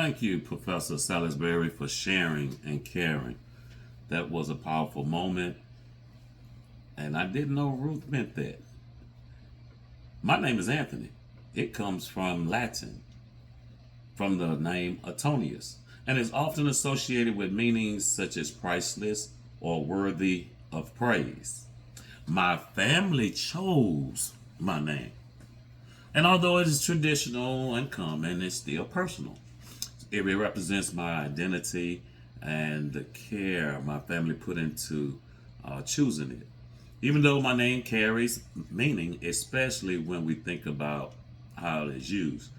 Thank you, Professor Salisbury, for sharing and caring. That was a powerful moment, and I didn't know Ruth meant that. My name is Anthony. It comes from Latin, from the name Antonius, and is often associated with meanings such as priceless or worthy of praise. My family chose my name, and although it is traditional and common, it's still personal. It represents my identity and the care my family put into choosing it. Even though my name carries meaning, especially when we think about how it is used.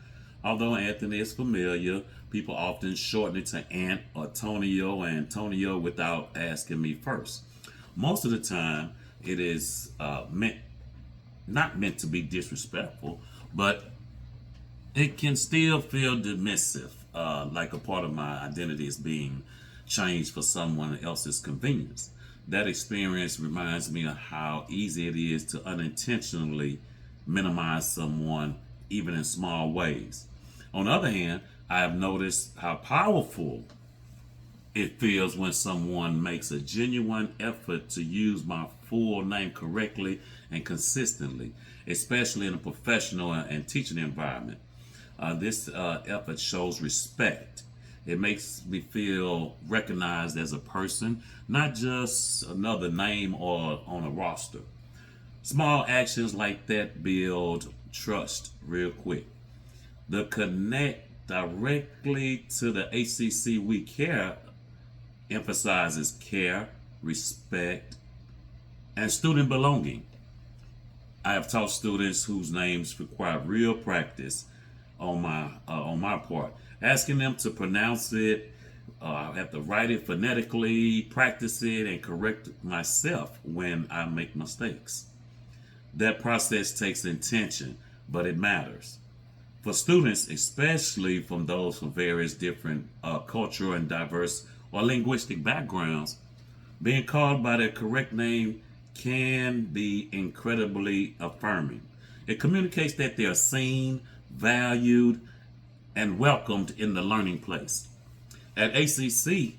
Although Anthony is familiar, people often shorten it to Ant or Antonio without asking me first. Most of the time, it is not meant to be disrespectful, but it can still feel dismissive, like a part of my identity is being changed for someone else's convenience. That experience reminds me of how easy it is to unintentionally minimize someone, even in small ways. On the other hand, I have noticed how powerful it feels when someone makes a genuine effort to use my full name correctly and consistently, especially in a professional and teaching environment. This effort shows respect. It makes me feel recognized as a person, not just another name or on a roster. Small actions like that build trust real quick. The connect directly to the ACC We Care emphasizes care, respect, and student belonging. I have taught students whose names require real practice on my part, asking them to pronounce it. I have to write it phonetically, practice it, and correct myself when I make mistakes. That process takes intention, but it matters. For students, especially from those from various different cultural and diverse or linguistic backgrounds, being called by their correct name can be incredibly affirming. It communicates that they are seen, valued, and welcomed in the learning place. At ACC,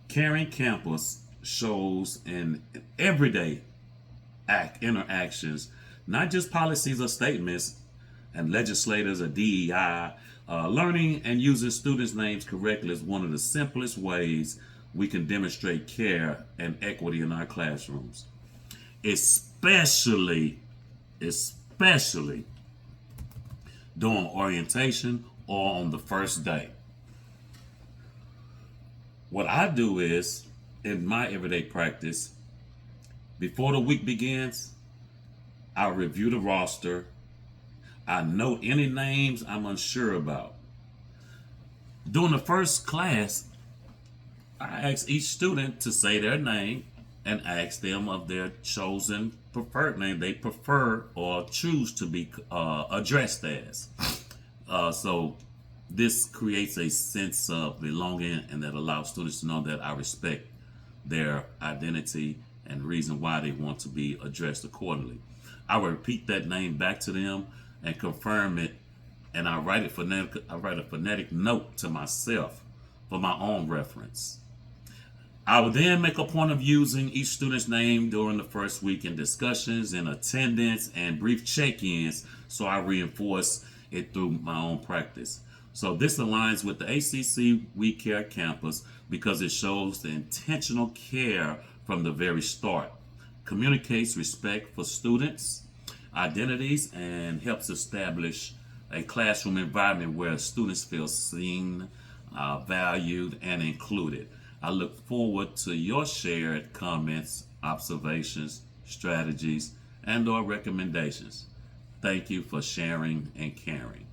Caring Campus shows in everyday interactions, not just policies or statements, and legislators or DEI. Learning and using students' names correctly is one of the simplest ways we can demonstrate care and equity in our classrooms, especially during orientation or on the first day. What I do is, in my everyday practice, before the week begins, I review the roster. I note any names I'm unsure about. During the first class, I ask each student to say their name and ask them of their chosen preferred name they prefer or choose to be addressed as. So this creates a sense of belonging and that allows students to know that I respect their identity and reason why they want to be addressed accordingly. I will repeat that name back to them and confirm it, and I write a phonetic note to myself for my own reference. I will then make a point of using each student's name during the first week in discussions and attendance and brief check-ins, so I reinforce it through my own practice. So this aligns with the ACC We Care campus because it shows the intentional care from the very start, communicates respect for students' identities, and helps establish a classroom environment where students feel seen, valued, and included. I look forward to your shared comments, observations, strategies, and/or recommendations. Thank you for sharing and caring.